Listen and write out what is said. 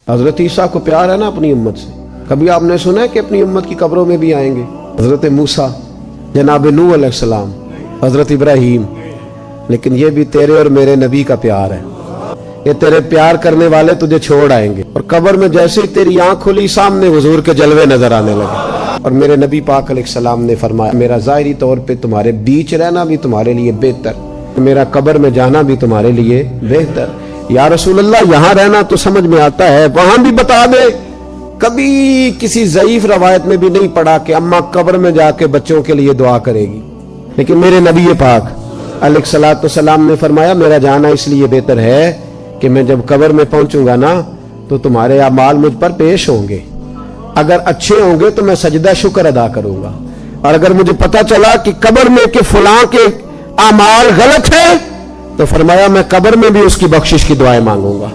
हजरत ईसा को प्यार है ना अपनी उम्मत से। कभी आपने सुना है कि अपनी उम्मत की कब्रों में भी आएंगे? हजरत मूसा, जनाब नूह अलैहिस्सलाम, हजरत इब्राहीम। लेकिन ये भी तेरे और मेरे नबी का प्यार है। ये तेरे प्यार करने वाले तुझे छोड़ आएंगे और कब्र में जैसे ही तेरी आंख खुली सामने हुजूर के जलवे नजर आने लगे। और मेरे नबी पाक अलैहिस्सलाम ने फरमाया, मेरा ज़ाहिरी तौर पे तुम्हारे बीच रहना भी तुम्हारे लिए बेहतर, मेरा कब्र में जाना भी तुम्हारे लिए बेहतर। या रसूल अल्लाह, यहाँ रहना तो समझ में आता है, वहां भी बता दे। कभी किसी ज़ईफ रवायत में भी नहीं पढ़ा कि अम्मा कब्र में जाके बच्चों के लिए दुआ करेगी। लेकिन मेरे नबी पाक अलैहिस्सलाम ने फरमाया, मेरा जाना इसलिए बेहतर है कि मैं जब कब्र में पहुंचूंगा ना तो तुम्हारे अमाल मुझ पर पेश होंगे। अगर अच्छे होंगे तो मैं सजदा शुक्र अदा करूंगा, और अगर मुझे पता चला कि कब्र में के फलां के अमाल गलत है तो फरमाया मैं कब्र में भी उसकी बख्शिश की दुआएं मांगूंगा।